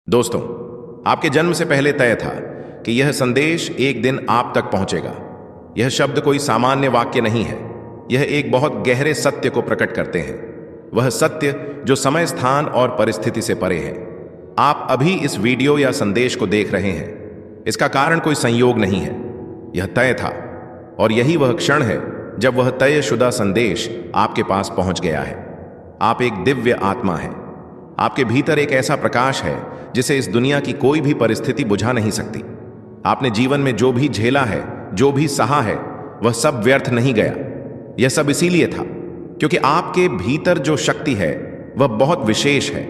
दोस्तों, आपके जन्म से पहले तय था कि यह संदेश एक दिन आप तक पहुंचेगा। यह शब्द कोई सामान्य वाक्य नहीं है। यह एक बहुत गहरे सत्य को प्रकट करते हैं, वह सत्य जो समय, स्थान और परिस्थिति से परे है। आप अभी इस वीडियो या संदेश को देख रहे हैं, इसका कारण कोई संयोग नहीं है। यह तय था और यही वह क्षण है जब वह तयशुदा संदेश आपके पास पहुंच गया है। आप एक दिव्य आत्मा हैं। आपके भीतर एक ऐसा प्रकाश है जिसे इस दुनिया की कोई भी परिस्थिति बुझा नहीं सकती। आपने जीवन में जो भी झेला है, जो भी सहा है, वह सब व्यर्थ नहीं गया। यह सब इसीलिए था क्योंकि आपके भीतर जो शक्ति है वह बहुत विशेष है।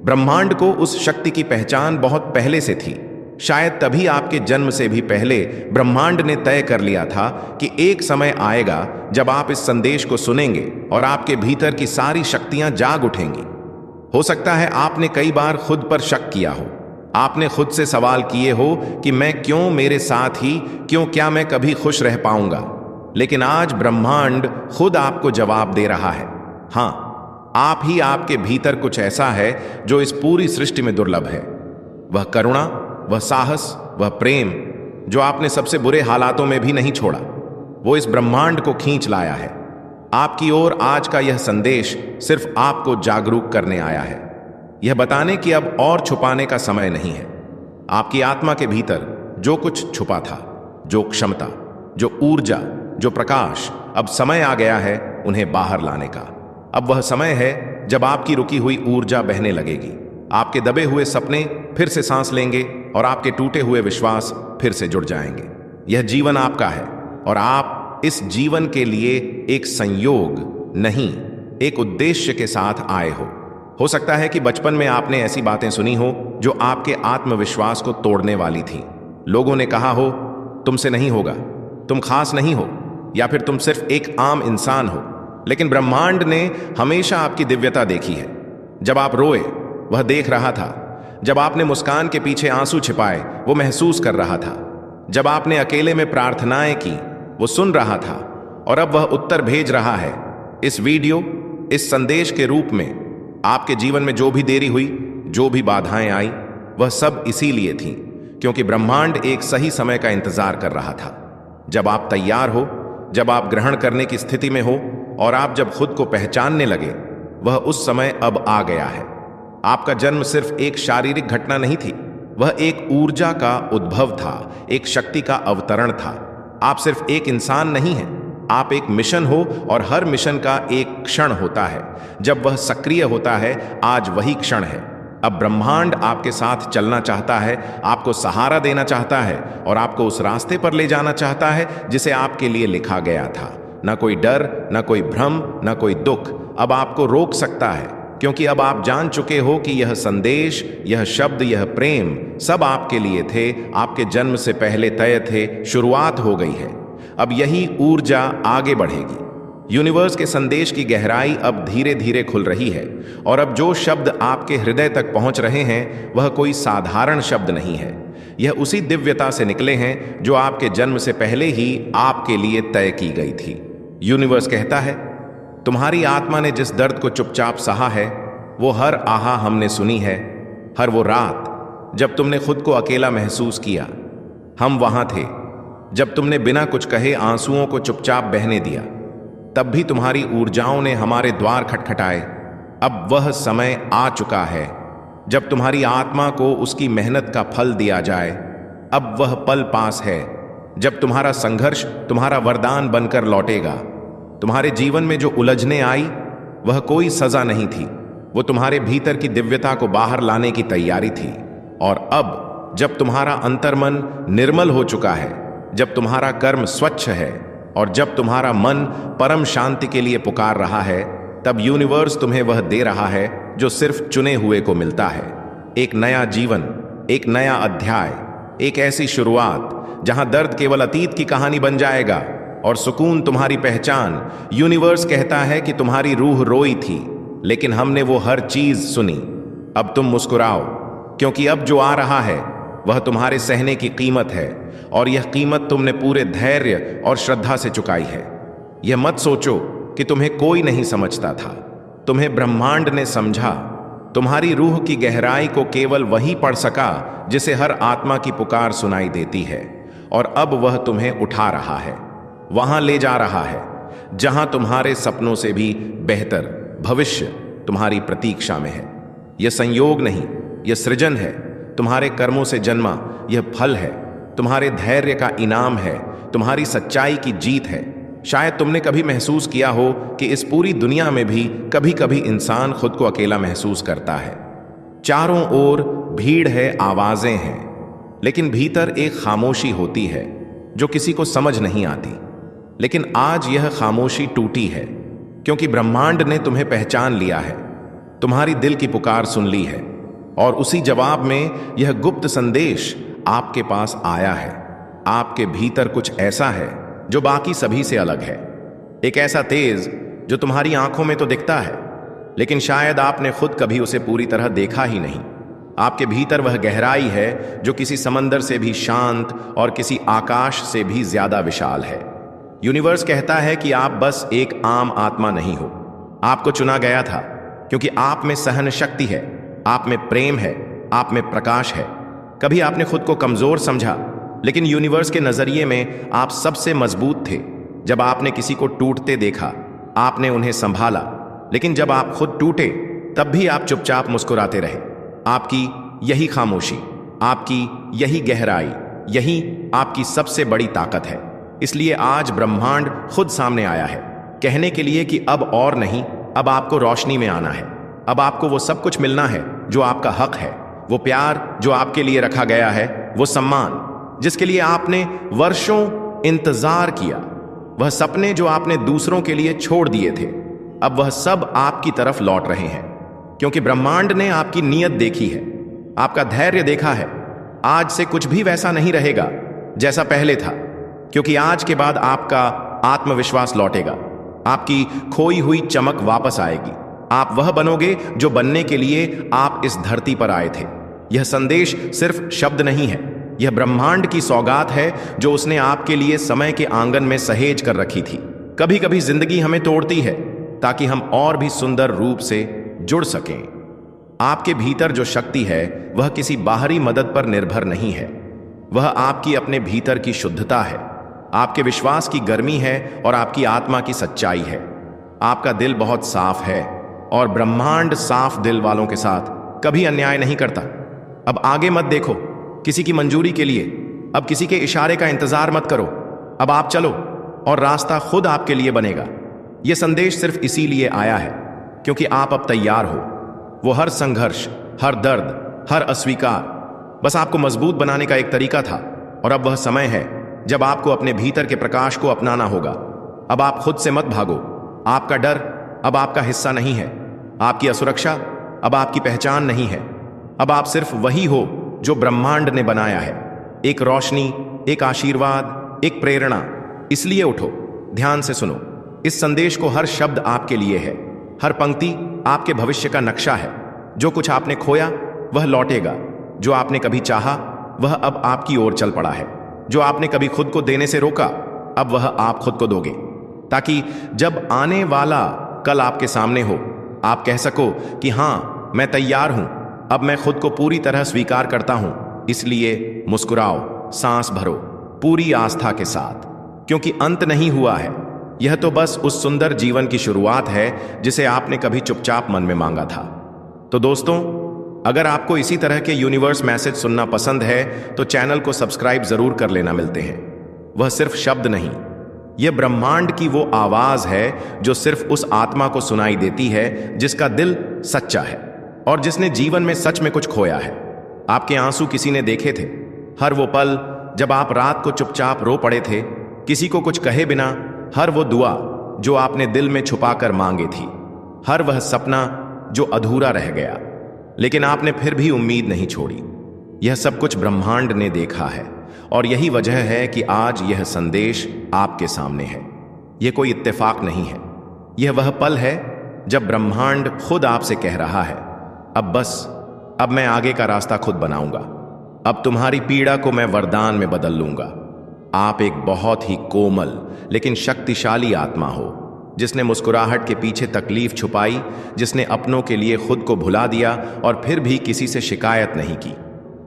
ब्रह्मांड को उस शक्ति की पहचान बहुत पहले से थी। शायद तभी आपके जन्म से भी पहले ब्रह्मांड ने तय कर लिया था कि एक समय आएगा जब आप इस संदेश को सुनेंगे और आपके भीतर की सारी शक्तियां जाग उठेंगी। हो सकता है आपने कई बार खुद पर शक किया हो। आपने खुद से सवाल किए हो कि मैं क्यों, मेरे साथ ही क्यों, क्या मैं कभी खुश रह पाऊंगा। लेकिन आज ब्रह्मांड खुद आपको जवाब दे रहा है। हाँ, आप ही आपके भीतर कुछ ऐसा है जो इस पूरी सृष्टि में दुर्लभ है। वह करुणा, वह साहस, वह प्रेम जो आपने सबसे बुरे हालातों में भी नहीं छोड़ा, वो इस ब्रह्मांड को खींच लाया है। आपकी ओर आज का यह संदेश सिर्फ आपको जागरूक करने आया है, यह बताने कि अब और छुपाने का समय नहीं है। आपकी आत्मा के भीतर जो कुछ छुपा था, जो क्षमता, जो ऊर्जा, जो प्रकाश, अब समय आ गया है उन्हें बाहर लाने का। अब वह समय है जब आपकी रुकी हुई ऊर्जा बहने लगेगी। आपके दबे हुए सपने फिर से सांस लेंगे और आपके टूटे हुए विश्वास फिर से जुड़ जाएंगे। यह जीवन आपका है और आप इस जीवन के लिए एक संयोग नहीं, एक उद्देश्य के साथ आए हो सकता है कि बचपन में आपने ऐसी बातें सुनी हो जो आपके आत्मविश्वास को तोड़ने वाली थी। लोगों ने कहा हो, तुमसे नहीं होगा, तुम खास नहीं हो, या फिर तुम सिर्फ एक आम इंसान हो। लेकिन ब्रह्मांड ने हमेशा आपकी दिव्यता देखी है। जब आप रोए, वह देख रहा था। जब आपने मुस्कान के पीछे आंसू छिपाए, वो महसूस कर रहा था। जब आपने अकेले में प्रार्थनाएं की, वो सुन रहा था। और अब वह उत्तर भेज रहा है इस वीडियो, इस संदेश के रूप में। आपके जीवन में जो भी देरी हुई, जो भी बाधाएं आई, वह सब इसीलिए थी क्योंकि ब्रह्मांड एक सही समय का इंतजार कर रहा था। जब आप तैयार हो, जब आप ग्रहण करने की स्थिति में हो और आप जब खुद को पहचानने लगे, वह उस समय अब आ गया है। आपका जन्म सिर्फ एक शारीरिक घटना नहीं थी, वह एक ऊर्जा का उद्भव था, एक शक्ति का अवतरण था। आप सिर्फ एक इंसान नहीं हैं, आप एक मिशन हो और हर मिशन का एक क्षण होता है जब वह सक्रिय होता है। आज वही क्षण है। अब ब्रह्मांड आपके साथ चलना चाहता है, आपको सहारा देना चाहता है और आपको उस रास्ते पर ले जाना चाहता है जिसे आपके लिए लिखा गया था। ना कोई डर, ना कोई भ्रम, ना कोई दुख अब आपको रोक सकता है, क्योंकि अब आप जान चुके हो कि यह संदेश, यह शब्द, यह प्रेम सब आपके लिए थे, आपके जन्म से पहले तय थे। शुरुआत हो गई है। अब यही ऊर्जा आगे बढ़ेगी। यूनिवर्स के संदेश की गहराई अब धीरे धीरे खुल रही है और अब जो शब्द आपके हृदय तक पहुंच रहे हैं वह कोई साधारण शब्द नहीं है। यह उसी दिव्यता से निकले हैं जो आपके जन्म से पहले ही आपके लिए तय की गई थी। यूनिवर्स कहता है, तुम्हारी आत्मा ने जिस दर्द को चुपचाप सहा है, वो हर आहा हमने सुनी है। हर वो रात जब तुमने खुद को अकेला महसूस किया, हम वहां थे। जब तुमने बिना कुछ कहे आंसुओं को चुपचाप बहने दिया, तब भी तुम्हारी ऊर्जाओं ने हमारे द्वार खटखटाए। अब वह समय आ चुका है जब तुम्हारी आत्मा को उसकी मेहनत का फल दिया जाए। अब वह पल पास है जब तुम्हारा संघर्ष तुम्हारा वरदान बनकर लौटेगा। तुम्हारे जीवन में जो उलझने आई, वह कोई सजा नहीं थी, वो तुम्हारे भीतर की दिव्यता को बाहर लाने की तैयारी थी। और अब जब तुम्हारा अंतर्मन निर्मल हो चुका है, जब तुम्हारा कर्म स्वच्छ है और जब तुम्हारा मन परम शांति के लिए पुकार रहा है, तब यूनिवर्स तुम्हें वह दे रहा है जो सिर्फ चुने हुए को मिलता है। एक नया जीवन, एक नया अध्याय, एक ऐसी शुरुआत जहां दर्द केवल अतीत की कहानी बन जाएगा और सुकून तुम्हारी पहचान। यूनिवर्स कहता है कि तुम्हारी रूह रोई थी, लेकिन हमने वो हर चीज सुनी। अब तुम मुस्कुराओ, क्योंकि अब जो आ रहा है वह तुम्हारे सहने की कीमत है और यह कीमत तुमने पूरे धैर्य और श्रद्धा से चुकाई है। यह मत सोचो कि तुम्हें कोई नहीं समझता था, तुम्हें ब्रह्मांड ने समझा। तुम्हारी रूह की गहराई को केवल वही पढ़ सका जिसे हर आत्मा की पुकार सुनाई देती है, और अब वह तुम्हें उठा रहा है, वहां ले जा रहा है जहां तुम्हारे सपनों से भी बेहतर भविष्य तुम्हारी प्रतीक्षा में है। यह संयोग नहीं, यह सृजन है। तुम्हारे कर्मों से जन्मा यह फल है, तुम्हारे धैर्य का इनाम है, तुम्हारी सच्चाई की जीत है। शायद तुमने कभी महसूस किया हो कि इस पूरी दुनिया में भी कभी कभी इंसान खुद को अकेला महसूस करता है। चारों ओर भीड़ है, आवाजें हैं, लेकिन भीतर एक खामोशी होती है जो किसी को समझ नहीं आती। लेकिन आज यह खामोशी टूटी है, क्योंकि ब्रह्मांड ने तुम्हें पहचान लिया है, तुम्हारी दिल की पुकार सुन ली है, और उसी जवाब में यह गुप्त संदेश आपके पास आया है। आपके भीतर कुछ ऐसा है जो बाकी सभी से अलग है, एक ऐसा तेज जो तुम्हारी आंखों में तो दिखता है, लेकिन शायद आपने खुद कभी उसे पूरी तरह देखा ही नहीं। आपके भीतर वह गहराई है जो किसी समंदर से भी शांत और किसी आकाश से भी ज्यादा विशाल है। यूनिवर्स कहता है कि आप बस एक आम आत्मा नहीं हो, आपको चुना गया था क्योंकि आप में सहन शक्ति है, आप में प्रेम है, आप में प्रकाश है। कभी आपने खुद को कमजोर समझा, लेकिन यूनिवर्स के नजरिए में आप सबसे मजबूत थे। जब आपने किसी को टूटते देखा, आपने उन्हें संभाला, लेकिन जब आप खुद टूटे तब भी आप चुपचाप मुस्कुराते रहे। आपकी यही खामोशी, आपकी यही गहराई, यही आपकी सबसे बड़ी ताकत है। इसलिए आज ब्रह्मांड खुद सामने आया है, कहने के लिए कि अब और नहीं, अब आपको रोशनी में आना है। अब आपको वो सब कुछ मिलना है जो आपका हक है, वो प्यार जो आपके लिए रखा गया है, वो सम्मान जिसके लिए आपने वर्षों इंतजार किया, वह सपने जो आपने दूसरों के लिए छोड़ दिए थे, अब वह सब आपकी तरफ लौट रहे हैं। क्योंकि ब्रह्मांड ने आपकी नीयत देखी है, आपका धैर्य देखा है। आज से कुछ भी वैसा नहीं रहेगा जैसा पहले था, क्योंकि आज के बाद आपका आत्मविश्वास लौटेगा, आपकी खोई हुई चमक वापस आएगी। आप वह बनोगे जो बनने के लिए आप इस धरती पर आए थे। यह संदेश सिर्फ शब्द नहीं है, यह ब्रह्मांड की सौगात है जो उसने आपके लिए समय के आंगन में सहेज कर रखी थी। कभी कभी जिंदगी हमें तोड़ती है ताकि हम और भी सुंदर रूप से जुड़ सकें। आपके भीतर जो शक्ति है वह किसी बाहरी मदद पर निर्भर नहीं है, वह आपकी अपने भीतर की शुद्धता है, आपके विश्वास की गर्मी है और आपकी आत्मा की सच्चाई है। आपका दिल बहुत साफ है और ब्रह्मांड साफ दिल वालों के साथ कभी अन्याय नहीं करता। अब आगे मत देखो किसी की मंजूरी के लिए, अब किसी के इशारे का इंतजार मत करो, अब आप चलो और रास्ता खुद आपके लिए बनेगा। यह संदेश सिर्फ इसीलिए आया है क्योंकि आप अब तैयार हो। वो हर संघर्ष, हर दर्द, हर अस्वीकार बस आपको मजबूत बनाने का एक तरीका था, और अब वह समय है जब आपको अपने भीतर के प्रकाश को अपनाना होगा। अब आप खुद से मत भागो, आपका डर अब आपका हिस्सा नहीं है, आपकी असुरक्षा अब आपकी पहचान नहीं है। अब आप सिर्फ वही हो जो ब्रह्मांड ने बनाया है, एक रोशनी, एक आशीर्वाद, एक प्रेरणा। इसलिए उठो, ध्यान से सुनो, इस संदेश को हर शब्द आपके लिए है, हर पंक्ति आपके भविष्य का नक्शा है। जो कुछ आपने खोया वह लौटेगा, जो आपने कभी चाहा वह अब आपकी ओर चल पड़ा है, जो आपने कभी खुद को देने से रोका अब वह आप खुद को दोगे, ताकि जब आने वाला कल आपके सामने हो आप कह सको कि हाँ, मैं तैयार हूं, अब मैं खुद को पूरी तरह स्वीकार करता हूं। इसलिए मुस्कुराओ, सांस भरो पूरी आस्था के साथ, क्योंकि अंत नहीं हुआ है। यह तो बस उस सुंदर जीवन की शुरुआत है जिसे आपने कभी चुपचाप मन में मांगा था। तो दोस्तों, अगर आपको इसी तरह के यूनिवर्स मैसेज सुनना पसंद है तो चैनल को सब्सक्राइब जरूर कर लेना। मिलते हैं। वह सिर्फ शब्द नहीं, यह ब्रह्मांड की वो आवाज है जो सिर्फ उस आत्मा को सुनाई देती है जिसका दिल सच्चा है और जिसने जीवन में सच में कुछ खोया है। आपके आंसू किसी ने देखे थे, हर वो पल जब आप रात को चुपचाप रो पड़े थे, किसी को कुछ कहे बिना, हर वो दुआ जो आपने दिल में छुपाकर मांगी थी, हर वह सपना जो अधूरा रह गया, लेकिन आपने फिर भी उम्मीद नहीं छोड़ी। यह सब कुछ ब्रह्मांड ने देखा है और यही वजह है कि आज यह संदेश आपके सामने है। यह कोई इत्तेफाक नहीं है, यह वह पल है जब ब्रह्मांड खुद आपसे कह रहा है, अब बस, अब मैं आगे का रास्ता खुद बनाऊंगा। अब तुम्हारी पीड़ा को मैं वरदान में बदल लूंगा। आप एक बहुत ही कोमल लेकिन शक्तिशाली आत्मा हो, जिसने मुस्कुराहट के पीछे तकलीफ छुपाई, जिसने अपनों के लिए खुद को भुला दिया और फिर भी किसी से शिकायत नहीं की।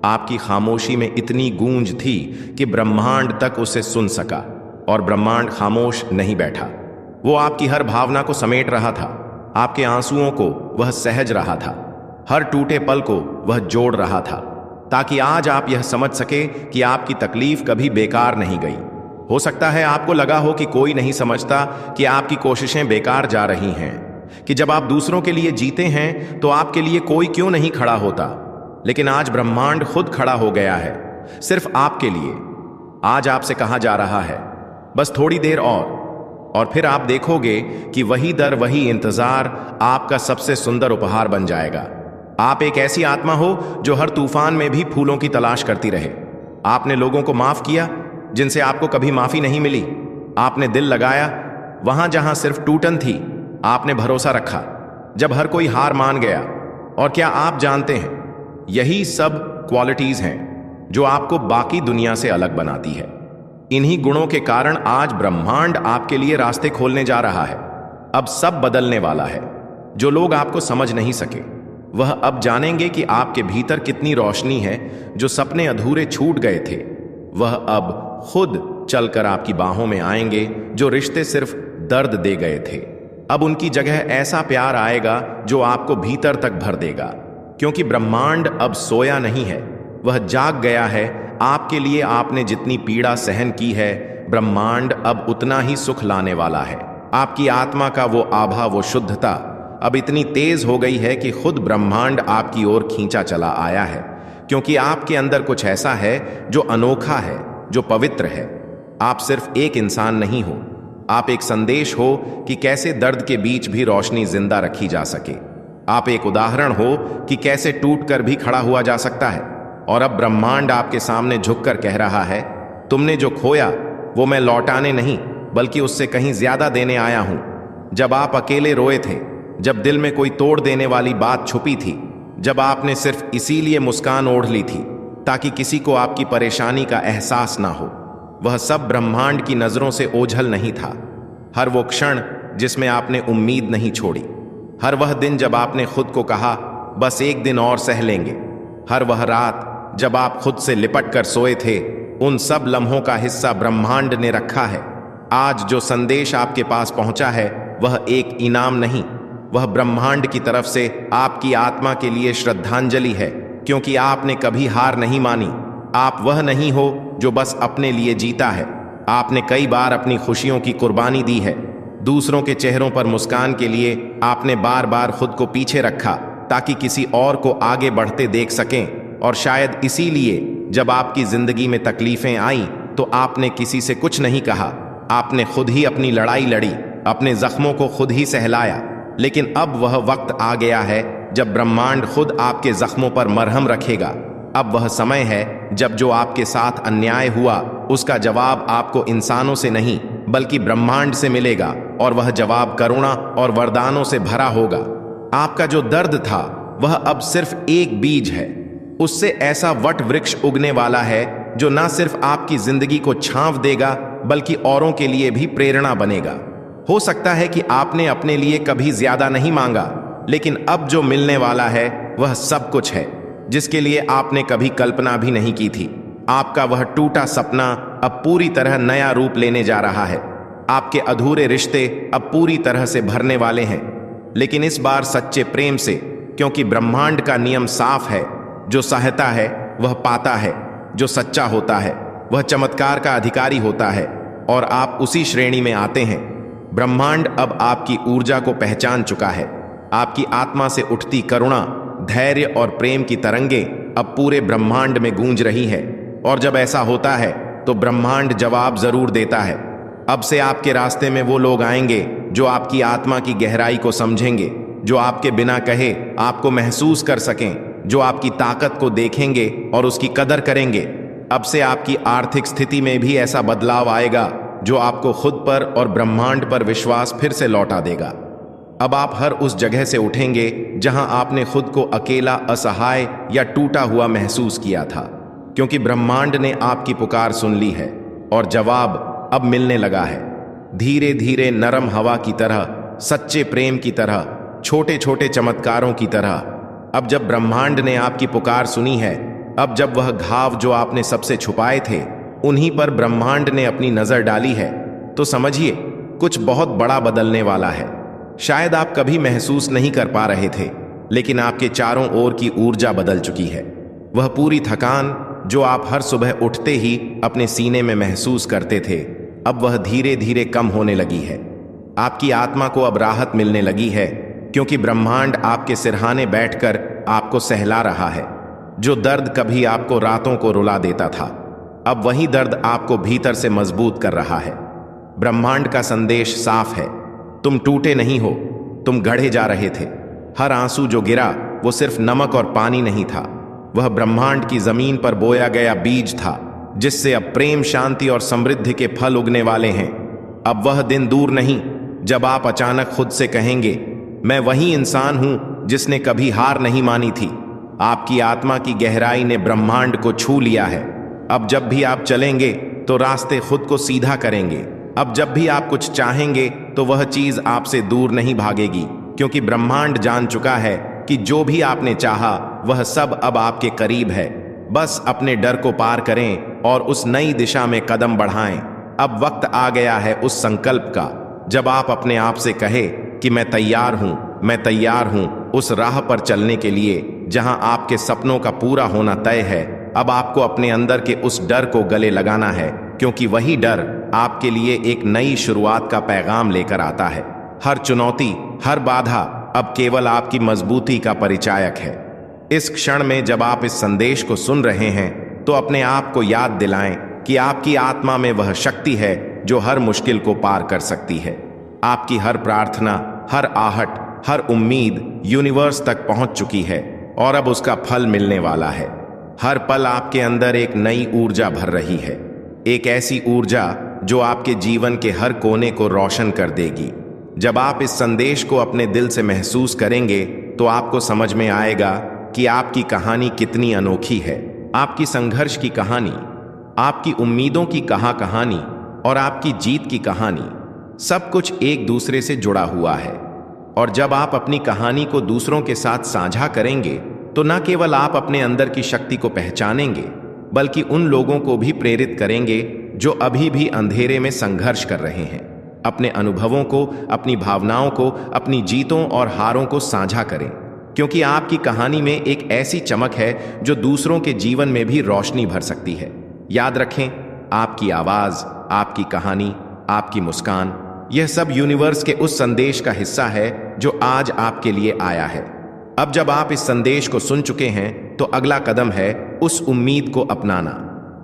आपकी खामोशी में इतनी गूंज थी कि ब्रह्मांड तक उसे सुन सका, और ब्रह्मांड खामोश नहीं बैठा। वो आपकी हर भावना को समेट रहा था, आपके आंसुओं को वह सहज रहा था, हर टूटे पल को वह जोड़ रहा था, ताकि आज आप यह समझ सके कि आपकी तकलीफ कभी बेकार नहीं गई। हो सकता है आपको लगा हो कि कोई नहीं समझता, कि आपकी कोशिशें बेकार जा रही हैं, कि जब आप दूसरों के लिए जीते हैं तो आपके लिए कोई क्यों नहीं खड़ा होता। लेकिन आज ब्रह्मांड खुद खड़ा हो गया है, सिर्फ आपके लिए। आज आपसे कहा जा रहा है, बस थोड़ी देर और फिर आप देखोगे कि वही दर, वही इंतजार आपका सबसे सुंदर उपहार बन जाएगा। आप एक ऐसी आत्मा हो जो हर तूफान में भी फूलों की तलाश करती रहे। आपने लोगों को माफ किया जिनसे आपको कभी माफी नहीं मिली। आपने दिल लगाया वहां जहां सिर्फ टूटन थी। आपने भरोसा रखा जब हर कोई हार मान गया। और क्या आप जानते हैं, यही सब क्वालिटीज हैं जो आपको बाकी दुनिया से अलग बनाती है। इन्हीं गुणों के कारण आज ब्रह्मांड आपके लिए रास्ते खोलने जा रहा है। अब सब बदलने वाला है। जो लोग आपको समझ नहीं सके, वह अब जानेंगे कि आपके भीतर कितनी रोशनी है। जो सपने अधूरे छूट गए थे, वह अब खुद चलकर आपकी बाहों में आएंगे। जो रिश्ते सिर्फ दर्द दे गए थे, अब उनकी जगह ऐसा प्यार आएगा जो आपको भीतर तक भर देगा। क्योंकि ब्रह्मांड अब सोया नहीं है, वह जाग गया है। आपके लिए आपने जितनी पीड़ा सहन की है, ब्रह्मांड अब उतना ही सुख लाने वाला है। आपकी आत्मा का वो आभा, वो शुद्धता अब इतनी तेज हो गई है कि खुद ब्रह्मांड आपकी ओर खींचा चला आया है। क्योंकि आपके अंदर कुछ ऐसा है जो अनोखा है, जो पवित्र है। आप सिर्फ एक इंसान नहीं हो, आप एक संदेश हो कि कैसे दर्द के बीच भी रोशनी जिंदा रखी जा सके। आप एक उदाहरण हो कि कैसे टूटकर भी खड़ा हुआ जा सकता है। और अब ब्रह्मांड आपके सामने झुककर कह रहा है, तुमने जो खोया वो मैं लौटाने नहीं, बल्कि उससे कहीं ज्यादा देने आया हूं। जब आप अकेले रोए थे, जब दिल में कोई तोड़ देने वाली बात छुपी थी, जब आपने सिर्फ इसीलिए मुस्कान ओढ़ ली थी ताकि किसी को आपकी परेशानी का एहसास ना हो, वह सब ब्रह्मांड की नजरों से ओझल नहीं था। हर वो क्षण जिसमें आपने उम्मीद नहीं छोड़ी, हर वह दिन जब आपने खुद को कहा बस एक दिन और सह लेंगे, हर वह रात जब आप खुद से लिपट कर सोए थे, उन सब लम्हों का हिस्सा ब्रह्मांड ने रखा है। आज जो संदेश आपके पास पहुंचा है, वह एक इनाम नहीं, वह ब्रह्मांड की तरफ से आपकी आत्मा के लिए श्रद्धांजलि है। क्योंकि आपने कभी हार नहीं मानी। आप वह नहीं हो जो बस अपने लिए जीता है। आपने कई बार अपनी खुशियों की कुर्बानी दी है। दूसरों के चेहरों पर मुस्कान के लिए आपने बार बार खुद को पीछे रखा, ताकि किसी और को आगे बढ़ते देख सकें। और शायद इसीलिए जब आपकी जिंदगी में तकलीफें आई, तो आपने किसी से कुछ नहीं कहा। आपने खुद ही अपनी लड़ाई लड़ी, अपने जख्मों को खुद ही सहलाया। लेकिन अब वह वक्त आ गया है जब ब्रह्मांड खुद आपके जख्मों पर मरहम रखेगा। अब वह समय है जब जो आपके साथ अन्याय हुआ, उसका जवाब आपको इंसानों से नहीं बल्कि ब्रह्मांड से मिलेगा। और वह जवाब करुणा और वरदानों से भरा होगा। आपका जो दर्द था, वह अब सिर्फ एक बीज है। उससे ऐसा वट वृक्ष उगने वाला है जो न सिर्फ आपकी जिंदगी को छांव देगा, बल्कि औरों के लिए भी प्रेरणा बनेगा। हो सकता है कि आपने अपने लिए कभी ज्यादा नहीं मांगा, लेकिन अब जो मिलने वाला है वह सब कुछ है जिसके लिए आपने कभी कल्पना भी नहीं की थी। आपका वह टूटा सपना अब पूरी तरह नया रूप लेने जा रहा है। आपके अधूरे रिश्ते अब पूरी तरह से भरने वाले हैं, लेकिन इस बार सच्चे प्रेम से। क्योंकि ब्रह्मांड का नियम साफ है, जो सहता है वह पाता है, जो सच्चा होता है वह चमत्कार का अधिकारी होता है। और आप उसी श्रेणी में आते हैं। ब्रह्मांड अब आपकी ऊर्जा को पहचान चुका है। आपकी आत्मा से उठती करुणा, धैर्य और प्रेम की तरंगें अब पूरे ब्रह्मांड में गूंज रही है। और जब ऐसा होता है तो ब्रह्मांड जवाब जरूर देता है। अब से आपके रास्ते में वो लोग आएंगे जो आपकी आत्मा की गहराई को समझेंगे, जो आपके बिना कहे आपको महसूस कर सकें, जो आपकी ताकत को देखेंगे और उसकी कदर करेंगे। अब से आपकी आर्थिक स्थिति में भी ऐसा बदलाव आएगा जो आपको खुद पर और ब्रह्मांड पर विश्वास फिर से लौटा देगा। अब आप हर उस जगह से उठेंगे जहां आपने खुद को अकेला, असहाय या टूटा हुआ महसूस किया था। क्योंकि ब्रह्मांड ने आपकी पुकार सुन ली है और जवाब अब मिलने लगा है। धीरे धीरे नरम हवा की तरह, सच्चे प्रेम की तरह, छोटे छोटे चमत्कारों की तरह। अब जब ब्रह्मांड ने आपकी पुकार सुनी है, अब जब वह घाव जो आपने सबसे छुपाए थे उन्हीं पर ब्रह्मांड ने अपनी नजर डाली है, तो समझिए कुछ बहुत बड़ा बदलने वाला है। शायद आप कभी महसूस नहीं कर पा रहे थे, लेकिन आपके चारों ओर की ऊर्जा बदल चुकी है। वह पूरी थकान जो आप हर सुबह उठते ही अपने सीने में महसूस करते थे, अब वह धीरे धीरे कम होने लगी है। आपकी आत्मा को अब राहत मिलने लगी है, क्योंकि ब्रह्मांड आपके सिरहाने बैठकर आपको सहला रहा है। जो दर्द कभी आपको रातों को रुला देता था, अब वही दर्द आपको भीतर से मजबूत कर रहा है। ब्रह्मांड का संदेश साफ है, तुम टूटे नहीं हो, तुम गढ़े जा रहे थे। हर आंसू जो गिरा वो सिर्फ नमक और पानी नहीं था, वह ब्रह्मांड की जमीन पर बोया गया बीज था, जिससे अब प्रेम, शांति और समृद्धि के फल उगने वाले हैं। अब वह दिन दूर नहीं जब आप अचानक खुद से कहेंगे, मैं वही इंसान हूं जिसने कभी हार नहीं मानी थी। आपकी आत्मा की गहराई ने ब्रह्मांड को छू लिया है। अब जब भी आप चलेंगे तो रास्ते खुद को सीधा करेंगे। अब जब भी आप कुछ चाहेंगे तो वह चीज आपसे दूर नहीं भागेगी, क्योंकि ब्रह्मांड जान चुका है कि जो भी आपने चाहा वह सब अब आपके करीब है। बस अपने डर को पार करें और उस नई दिशा में कदम बढ़ाएं। अब वक्त आ गया है उस संकल्प का, जब आप अपने आप से कहे कि मैं तैयार हूं, मैं तैयार हूं उस राह पर चलने के लिए जहां आपके सपनों का पूरा होना तय है। अब आपको अपने अंदर के उस डर को गले लगाना है, क्योंकि वही डर आपके लिए एक नई शुरुआत का पैगाम लेकर आता है। हर चुनौती, हर बाधा अब केवल आपकी मजबूती का परिचायक है। इस क्षण में जब आप इस संदेश को सुन रहे हैं, तो अपने आप को याद दिलाएं कि आपकी आत्मा में वह शक्ति है जो हर मुश्किल को पार कर सकती है। आपकी हर प्रार्थना, हर आहट, हर उम्मीद यूनिवर्स तक पहुंच चुकी है और अब उसका फल मिलने वाला है। हर पल आपके अंदर एक नई ऊर्जा भर रही है, एक ऐसी ऊर्जा जो आपके जीवन के हर कोने को रोशन कर देगी। जब आप इस संदेश को अपने दिल से महसूस करेंगे, तो आपको समझ में आएगा कि आपकी कहानी कितनी अनोखी है। आपकी संघर्ष की कहानी, आपकी उम्मीदों की कहानी और आपकी जीत की कहानी, सब कुछ एक दूसरे से जुड़ा हुआ है। और जब आप अपनी कहानी को दूसरों के साथ साझा करेंगे, तो न केवल आप अपने अंदर की शक्ति को पहचानेंगे, बल्कि उन लोगों को भी प्रेरित करेंगे जो अभी भी अंधेरे में संघर्ष कर रहे हैं। अपने अनुभवों को, अपनी भावनाओं को, अपनी जीतों और हारों को साझा करें, क्योंकि आपकी कहानी में एक ऐसी चमक है जो दूसरों के जीवन में भी रोशनी भर सकती है। याद रखें, आपकी आवाज, आपकी कहानी, आपकी मुस्कान, यह सब यूनिवर्स के उस संदेश का हिस्सा है जो आज आपके लिए आया है। अब जब आप इस संदेश को सुन चुके हैं, तो अगला कदम है उस उम्मीद को अपनाना।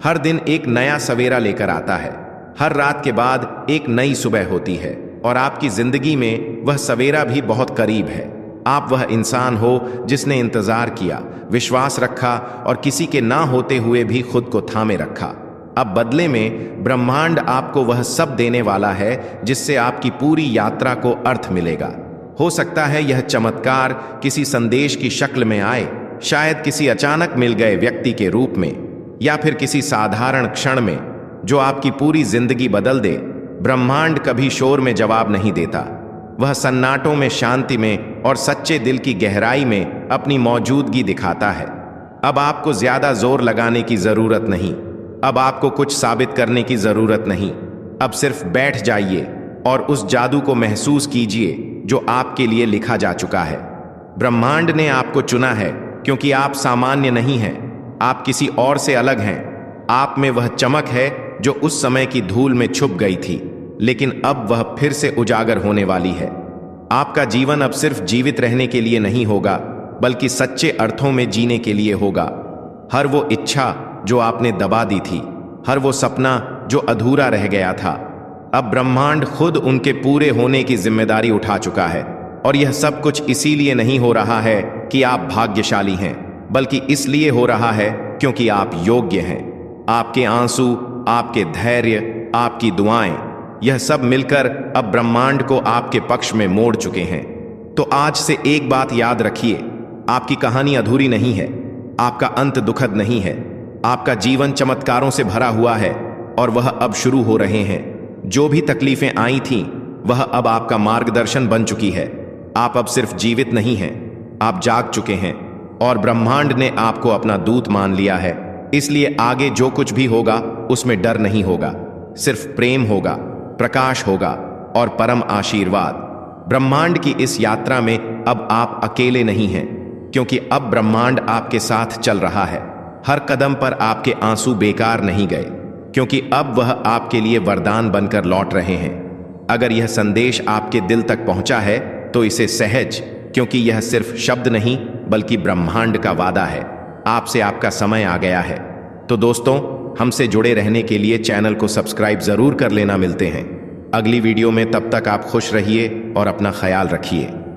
हर दिन एक नया सवेरा लेकर आता है, हर रात के बाद एक नई सुबह होती है, और आपकी जिंदगी में वह सवेरा भी बहुत करीब है। आप वह इंसान हो जिसने इंतजार किया, विश्वास रखा और किसी के ना होते हुए भी खुद को थामे रखा। अब बदले में ब्रह्मांड आपको वह सब देने वाला है जिससे आपकी पूरी यात्रा को अर्थ मिलेगा। हो सकता है यह चमत्कार किसी संदेश की शक्ल में आए, शायद किसी अचानक मिल गए व्यक्ति के रूप में, या फिर किसी साधारण क्षण में जो आपकी पूरी जिंदगी बदल दे। ब्रह्मांड कभी शोर में जवाब नहीं देता, वह सन्नाटों में, शांति में और सच्चे दिल की गहराई में अपनी मौजूदगी दिखाता है। अब आपको ज्यादा जोर लगाने की जरूरत नहीं, अब आपको कुछ साबित करने की जरूरत नहीं। अब सिर्फ बैठ जाइए और उस जादू को महसूस कीजिए जो आपके लिए लिखा जा चुका है। ब्रह्मांड ने आपको चुना है क्योंकि आप सामान्य नहीं हैं, आप किसी और से अलग हैं। आप में वह चमक है जो उस समय की धूल में छुप गई थी, लेकिन अब वह फिर से उजागर होने वाली है। आपका जीवन अब सिर्फ जीवित रहने के लिए नहीं होगा, बल्कि सच्चे अर्थों में जीने के लिए होगा। हर वो इच्छा जो आपने दबा दी थी, हर वो सपना जो अधूरा रह गया था, अब ब्रह्मांड खुद उनके पूरे होने की जिम्मेदारी उठा चुका है। और यह सब कुछ इसीलिए नहीं हो रहा है कि आप भाग्यशाली हैं, बल्कि इसलिए हो रहा है क्योंकि आप योग्य हैं। आपके आंसू, आपके धैर्य, आपकी दुआएं, यह सब मिलकर अब ब्रह्मांड को आपके पक्ष में मोड़ चुके हैं। तो आज से एक बात याद रखिए, आपकी कहानी अधूरी नहीं है, आपका अंत दुखद नहीं है। आपका जीवन चमत्कारों से भरा हुआ है और वह अब शुरू हो रहे हैं। जो भी तकलीफें आई थीं वह अब आपका मार्गदर्शन बन चुकी है। आप अब सिर्फ जीवित नहीं हैं, आप जाग चुके हैं और ब्रह्मांड ने आपको अपना दूत मान लिया है। इसलिए आगे जो कुछ भी होगा उसमें डर नहीं होगा, सिर्फ प्रेम होगा, प्रकाश होगा और परम आशीर्वाद। ब्रह्मांड की इस यात्रा में अब आप अकेले नहीं हैं, क्योंकि अब ब्रह्मांड आपके साथ चल रहा है। हर कदम पर आपके आंसू बेकार नहीं गए, क्योंकि अब वह आपके लिए वरदान बनकर लौट रहे हैं। अगर यह संदेश आपके दिल तक पहुंचा है तो इसे सहज, क्योंकि यह सिर्फ शब्द नहीं बल्कि ब्रह्मांड का वादा है। आपसे आपका समय आ गया है। तो दोस्तों, हमसे जुड़े रहने के लिए चैनल को सब्सक्राइब जरूर कर लेना। मिलते हैं अगली वीडियो में, तब तक आप खुश रहिए और अपना ख्याल रखिए।